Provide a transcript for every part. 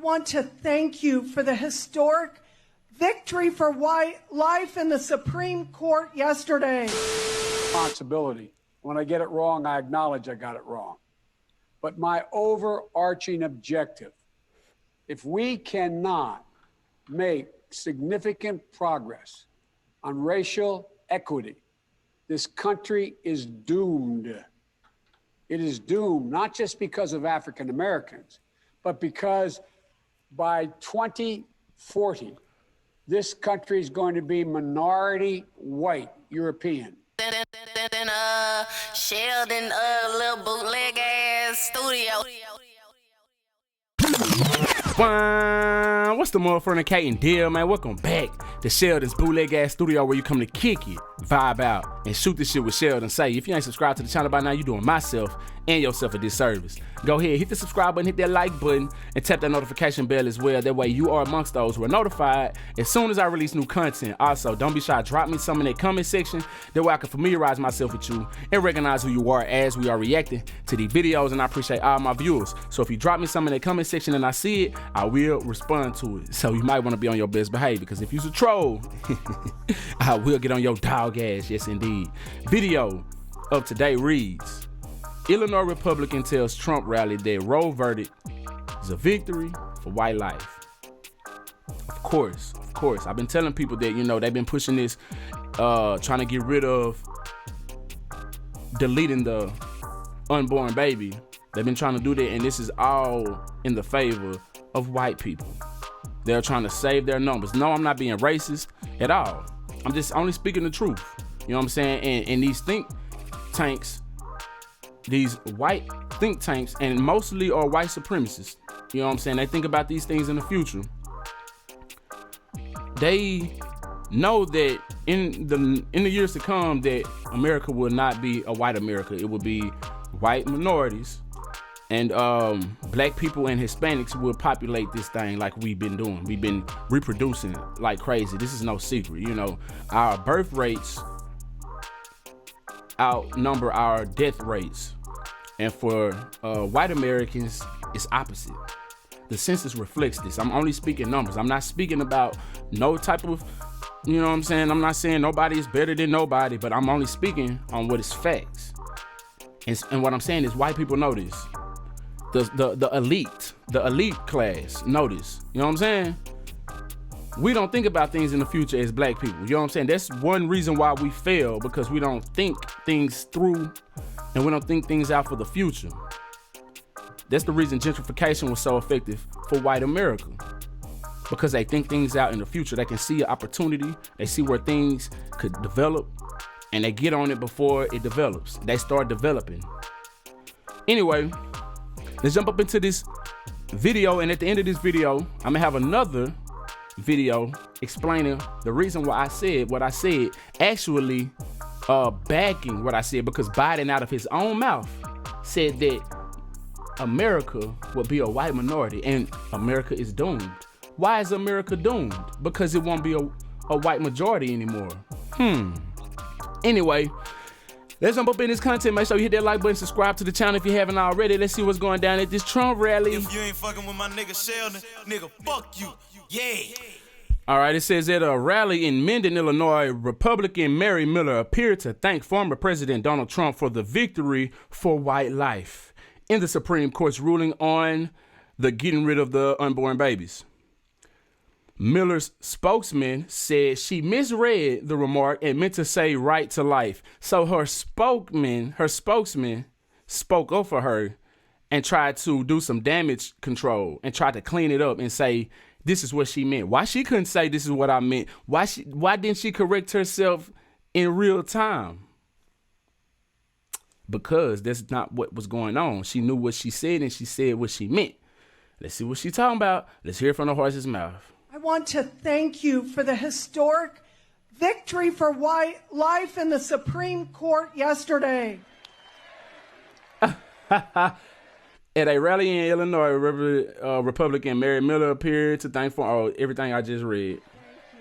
want to thank you for the historic victory for white life in the Supreme Court yesterday. Responsibility. When I get it wrong, I acknowledge I got it wrong. But my overarching objective, if we cannot make significant progress on racial equity, this country is doomed. It is doomed, not just because of African Americans, but because by 2040, this country is going to be minority white European. Sheldon, little bootleg ass studio. What's the motherfucking Kate deal, man? Welcome back to Sheldon's bootleg ass studio, where you come to kick it, vibe out, and shoot this shit with Sheldon. Say, if you ain't subscribed to the channel by now, you doing myself and yourself a disservice. Go ahead, hit the subscribe button, hit that like button, and tap that notification bell as well. That way you are amongst those who are notified as soon as I release new content. Also, don't be shy, drop me some in that comment section. That way I can familiarize myself with you and recognize who you are as we are reacting to these videos, and I appreciate all my viewers. So if you drop me some in that comment section and I see it, I will respond to it. So you might want to be on your best behavior, because if you's a troll, I will get on your dog ass, yes indeed. Video of today reads: Illinois Republican tells Trump rally that Roe verdict is a victory for white life. Of course. I've been telling people that, you know, they've been pushing this, trying to get rid of deleting the unborn baby. They've been trying to do that, and this is all in the favor of white people. They're trying to save their numbers. No, I'm not being racist at all. I'm just only speaking the truth. You know what I'm saying? And these think tanks, these white think tanks, and mostly are white supremacists. You know what I'm saying? They think about these things in the future. They know that in the years to come that America will not be a white America. It will be white minorities, and black people and Hispanics will populate this thing like we've been doing. We've been reproducing like crazy. This is no secret. You know, our birth rates outnumber our death rates. And for white Americans, it's opposite. The census reflects this. I'm only speaking numbers. I'm not speaking about no type of, you know what I'm saying? I'm not saying nobody is better than nobody, but I'm only speaking on what is facts. And what I'm saying is white people know this. The elite class know this. You know what I'm saying? We don't think about things in the future as black people. You know what I'm saying? That's one reason why we fail, because we don't think things through, and we don't think things out for the future. That's the reason gentrification was so effective for white America, because they think things out in the future. They can see an opportunity. They see where things could develop, and they get on it before it develops. They start developing. Anyway, let's jump up into this video, and at the end of this video, I'm gonna have another video explaining the reason why I said what I said, actually backing what I said, because Biden out of his own mouth said that America will be a white minority and America is doomed. Why is America doomed? Because it won't be a white majority anymore. Anyway, let's jump up in this content. Make sure you hit that like button, subscribe to the channel if you haven't already. Let's see what's going down at this Trump rally. If you ain't fucking with my nigga Sheldon, nigga, fuck you. Yeah. All right, it says at a rally in Minden, Illinois, Republican Mary Miller appeared to thank former President Donald Trump for the victory for white life in the Supreme Court's ruling on the getting rid of the unborn babies. Miller's spokesman said she misread the remark and meant to say right to life. So her spokesman spoke up for her and tried to do some damage control and tried to clean it up and say this is what she meant. Why she couldn't say this is what I meant? Why didn't she correct herself in real time? Because that's not what was going on. She knew what she said and she said what she meant. Let's see what she's talking about. Let's hear it from the horse's mouth. I want to thank you for the historic victory for white life in the Supreme Court yesterday. At a rally in Illinois, Republican Mary Miller appeared to thank for everything I just read. Thank you.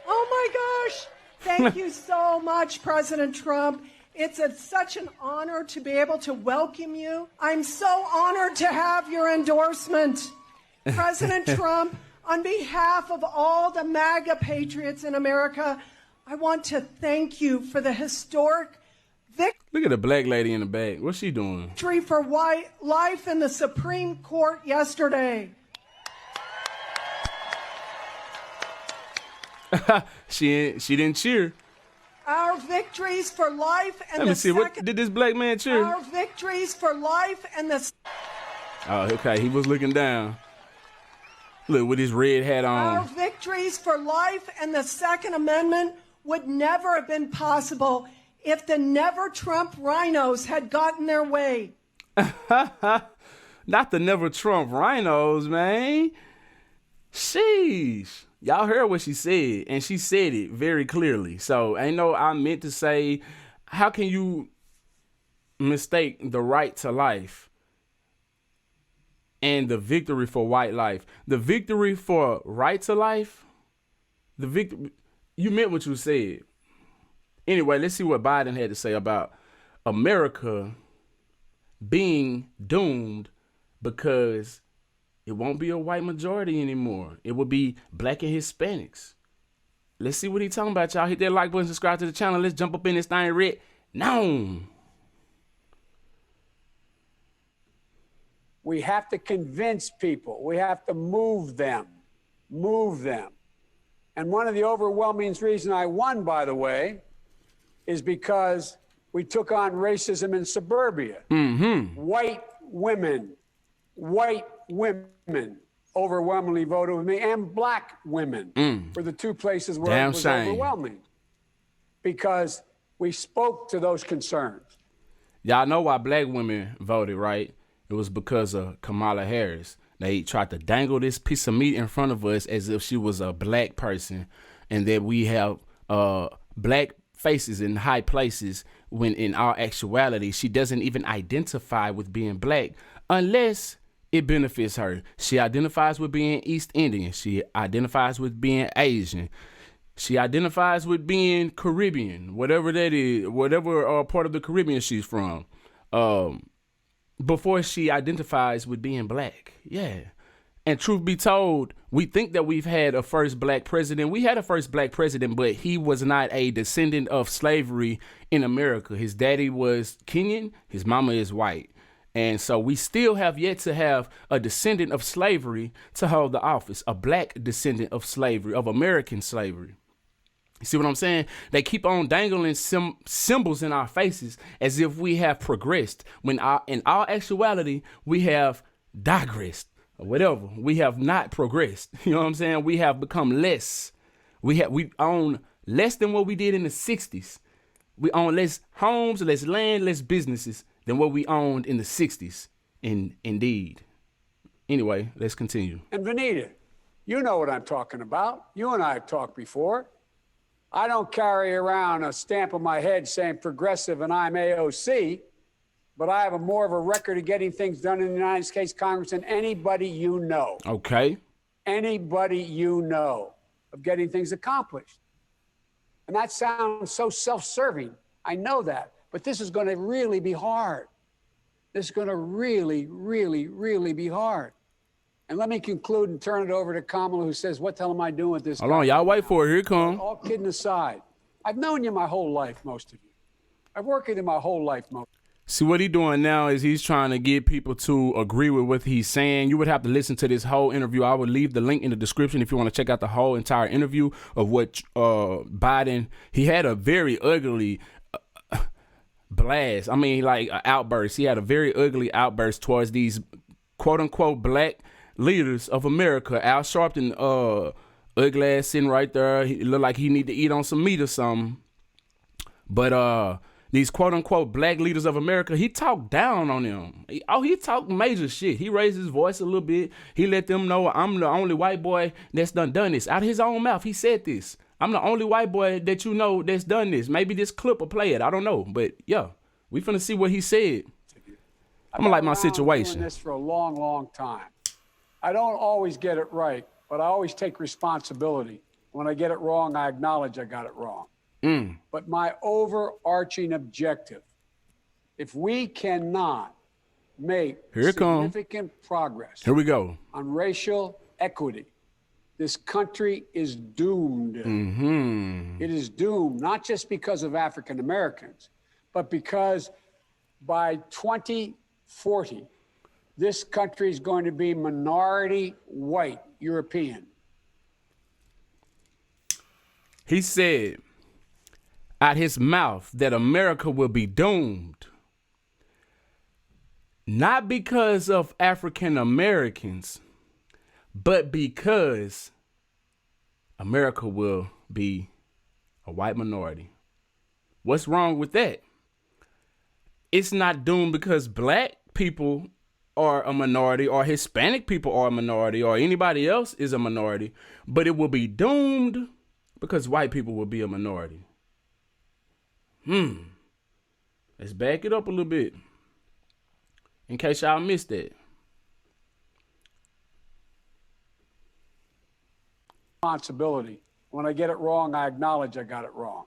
Oh my gosh. Thank you so much, President Trump. It's such an honor to be able to welcome you. I'm so honored to have your endorsement. President Trump, on behalf of all the MAGA patriots in America, I want to thank you for the historic Look at the black lady in the back. What's she doing? victory for life in the Supreme Court yesterday. She didn't cheer. Our victories for life and Let me see. What did this black man cheer? Our victories for life and the Oh, okay. He was looking down. Look, with his red hat Our on. victories for life and the Second Amendment would never have been possible if the never Trump rhinos had gotten their way. Not the never Trump rhinos, man. Sheesh. Y'all heard what she said, and she said it very clearly. So I meant to say, how can you mistake the right to life and the victory for white life? The victory for right to life, you meant what you said. Anyway, let's see what Biden had to say about America being doomed because it won't be a white majority anymore. It will be black and Hispanics. Let's see what he's talking about, y'all. Hit that like button, subscribe to the channel. Let's jump up in this thing red now. We have to convince people. We have to move them. And one of the overwhelming reasons I won, by the way, is because we took on racism in suburbia. Mm-hmm. White women overwhelmingly voted with me, and black women were the two places where it was overwhelming, because we spoke to those concerns. Y'all know why black women voted, right? It was because of Kamala Harris. They tried to dangle this piece of meat in front of us as if she was a black person, and that we have black faces in high places, when in our actuality, she doesn't even identify with being black unless it benefits her. She identifies with being East Indian. She identifies with being Asian. She identifies with being Caribbean, whatever that is, whatever part of the Caribbean she's from. Before she identifies with being black. Yeah. And truth be told, we think that we've had a first black president. We had a first black president, but he was not a descendant of slavery in America. His daddy was Kenyan. His mama is white. And so we still have yet to have a descendant of slavery to hold the office, a black descendant of slavery, of American slavery. You see what I'm saying? They keep on dangling symbols in our faces as if we have progressed, when in our actuality, we have digressed or whatever. We have not progressed. You know what I'm saying? We have become less. We own less than what we did in the 60s. We own less homes, less land, less businesses than what we owned in the 60s. Indeed. Anyway, let's continue. And Vanita, you know what I'm talking about. You and I have talked before. I don't carry around a stamp on my head saying progressive and I'm AOC, but I have more of a record of getting things done in the United States Congress than anybody you know. Okay. Anybody you know, of getting things accomplished. And that sounds so self-serving. I know that. But this is going to really be hard. This is going to really, really, really be hard. And let me conclude and turn it over to Kamala, who says, what the hell am I doing with this? Hold on, y'all wait for it. Here it comes. All kidding aside, I've known you my whole life, most of you. I've worked with you my whole life, most. See, what he's doing now is he's trying to get people to agree with what he's saying. You would have to listen to this whole interview. I would leave the link in the description if you want to check out the whole entire interview of what Biden, he had a very ugly blast. I mean, like an outburst. He had a very ugly outburst towards these quote unquote black leaders of America. Al Sharpton, ugly ass sitting right there. He looked like he need to eat on some meat or something. But these quote unquote black leaders of America, he talked down on them. He talked major shit. He raised his voice a little bit. He let them know, I'm the only white boy that's done this. Out of his own mouth, he said this. I'm the only white boy that you know that's done this. Maybe this clip will play it. I don't know. But yeah, we finna see what he said. I'm gonna like my situation. I've been doing this for a long, long time. I don't always get it right, but I always take responsibility. When I get it wrong, I acknowledge I got it wrong. But my overarching objective, if we cannot make Here it come. significant progress Here we go. on racial equity, this country is doomed. It is doomed, not just because of African Americans, but because by 2040, this country is going to be minority white European. He said out his mouth that America will be doomed. Not because of African Americans, but because America will be a white minority. What's wrong with that? It's not doomed because black people are a minority or Hispanic people are a minority or anybody else is a minority, but it will be doomed because white people will be a minority. Let's back it up a little bit in case y'all missed that. Responsibility. When I get it wrong, I acknowledge I got it wrong.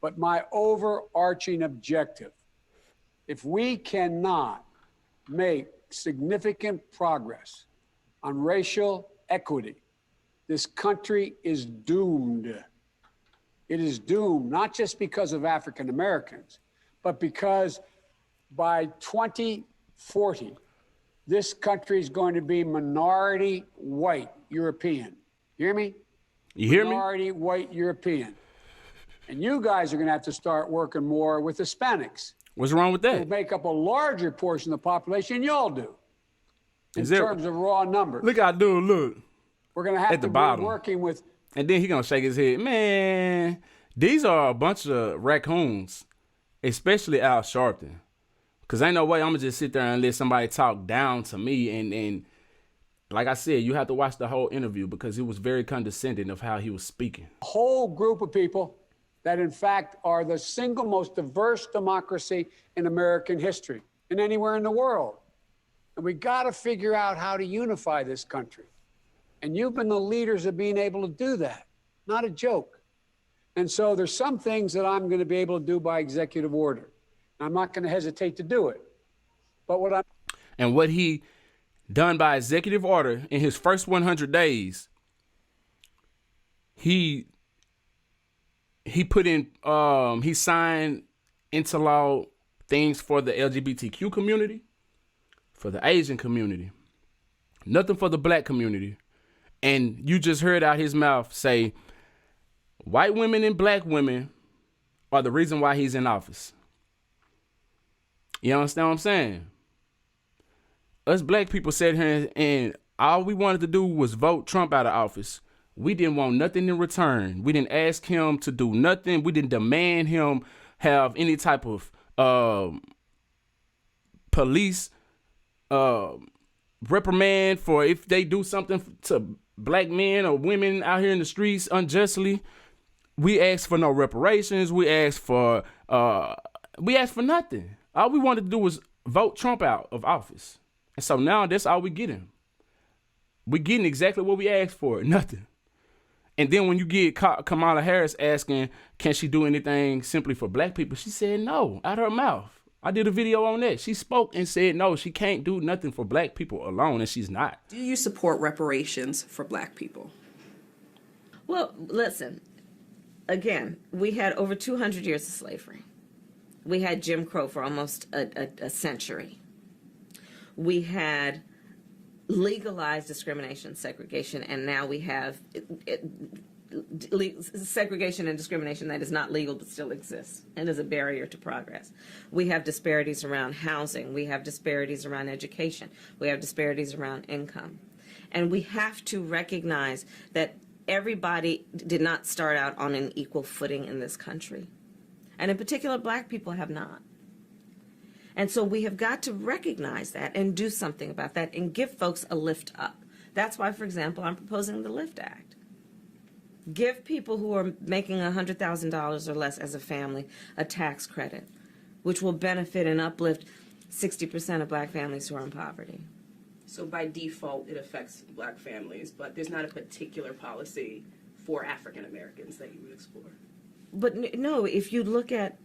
But my overarching objective, if we cannot make significant progress on racial equity, this country is doomed. It is doomed, not just because of African Americans, but because by 2040, this country is going to be minority white European. You hear me? You hear me? Minority white European. And you guys are going to have to start working more with Hispanics. What's wrong with Who that? make up a larger portion of the population than y'all do in Is there- terms of raw numbers. Look how dude look. We're going to have at the to be bottom. working with. And then he gonna shake his head. Man, these are a bunch of raccoons, especially Al Sharpton. Cause ain't no way I'm gonna just sit there and let somebody talk down to me. And like I said, you have to watch the whole interview because it was very condescending of how he was speaking. A whole group of people that, in fact, are the single most diverse democracy in American history and anywhere in the world. And we got to figure out how to unify this country. And you've been the leaders of being able to do that. Not a joke. And so there's some things that I'm going to be able to do by executive order. And I'm not going to hesitate to do it. But what he done by executive order in his first 100 days, he put in, he signed into law things for the LGBTQ community, for the Asian community, nothing for the black community. And you just heard out his mouth say, white women and black women are the reason why he's in office. You understand what I'm saying? Us black people sat here and all we wanted to do was vote Trump out of office. We didn't want nothing in return. We didn't ask him to do nothing. We didn't demand him have any type of police reprimand for if they do something to black men or women out here in the streets unjustly. We asked for no reparations. We asked for nothing. All we wanted to do was vote Trump out of office. And so now that's all we getting. We getting exactly what we asked for, nothing. And then when you get Kamala Harris asking, can she do anything simply for black people? She said no, out her mouth. I did a video on that. She spoke and said no, she can't do nothing for black people alone, and she's not. Do you support reparations for black people? Well, listen, again, we had over 200 years of slavery. We had Jim Crow for almost a century. We had legalized discrimination, segregation, and now we have segregation and discrimination that is not legal but still exists and is a barrier to progress. We have disparities around housing. We have disparities around education. We have disparities around income. And we have to recognize that everybody did not start out on an equal footing in this country. And in particular, black people have not. And so we have got to recognize that and do something about that and give folks a lift up. That's why, for example, I'm proposing the LIFT Act. Give people who are making $100,000 or less as a family a tax credit, which will benefit and uplift 60% of black families who are in poverty. So by default, it affects black families, but there's not a particular policy for African Americans that you would explore. But no, if you look at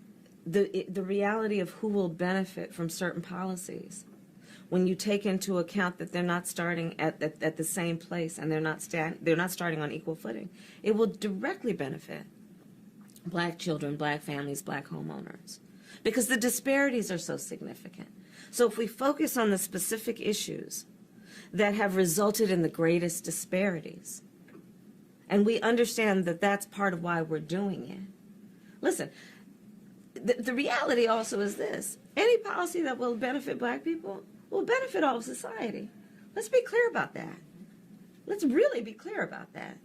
the reality of who will benefit from certain policies, when you take into account that they're not starting at the same place and they're not starting on equal footing, it will directly benefit black children, black families, black homeowners, because the disparities are so significant. So if we focus on the specific issues that have resulted in the greatest disparities, and we understand that that's part of why we're doing it. Listen, the reality also is this: any policy that will benefit black people will benefit all of society. Let's be clear about that. Let's really be clear about that.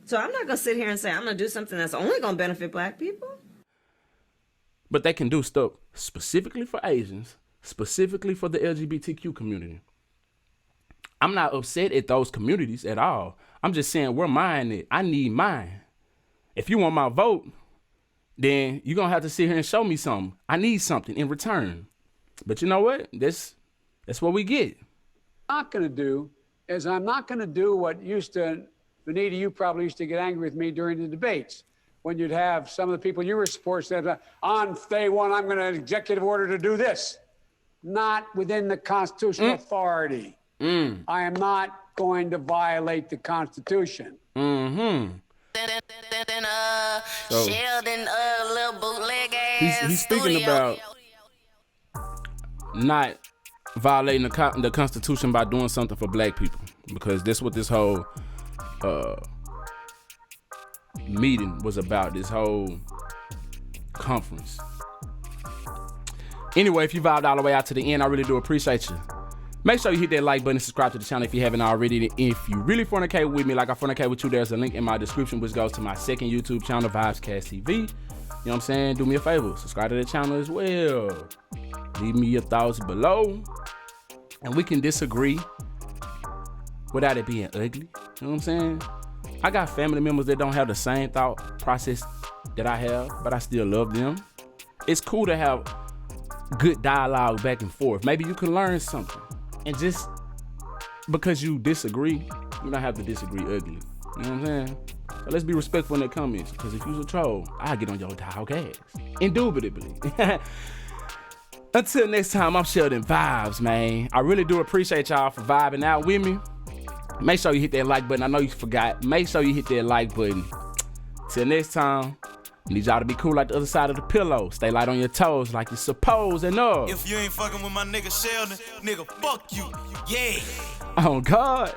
So I'm not going to sit here and say I'm going to do something that's only going to benefit black people. But they can do stuff specifically for Asians, specifically for the LGBTQ community. I'm not upset at those communities at all. I'm just saying where mine is. I need mine. If you want my vote, then you're going to have to sit here and show me something. I need something in return. But you know what? That's what we get. Not going to do is I'm not going to do what used to, Benita, you probably used to get angry with me during the debates when you'd have some of the people you were supporting said, on day one, I'm going to executive order to do this. Not within the constitutional authority. I am not going to violate the Constitution. Sheldon, little bootleg ass. He's speaking about not violating the Constitution by doing something for black people, because that's what this whole meeting was about, this whole conference. Anyway, if you vibed all the way out to the end, I really do appreciate you. Make sure you hit that like button and subscribe to the channel if you haven't already. If you really fornicate with me like I fornicate with you, there's a link in my description which goes to my second YouTube channel, Vybez TV. You know what I'm saying? Do me a favor, subscribe to the channel as well. Leave me your thoughts below. And we can disagree without it being ugly. You know what I'm saying? I got family members that don't have the same thought process that I have, but I still love them. It's cool to have good dialogue back and forth. Maybe you can learn something. And just because you disagree, you don't have to disagree ugly. You know what I'm saying? So let's be respectful in the comments, because if you's a troll, I'll get on your dog ass. Indubitably. Until next time, I'm SheldonVybez, man. I really do appreciate y'all for vibing out with me. Make sure you hit that like button. I know you forgot. Make sure you hit that like button. Till next time, I need y'all to be cool like the other side of the pillow. Stay light on your toes like you're supposed to know. If you ain't fucking with my nigga Sheldon, nigga, fuck you. Yeah. Oh, God.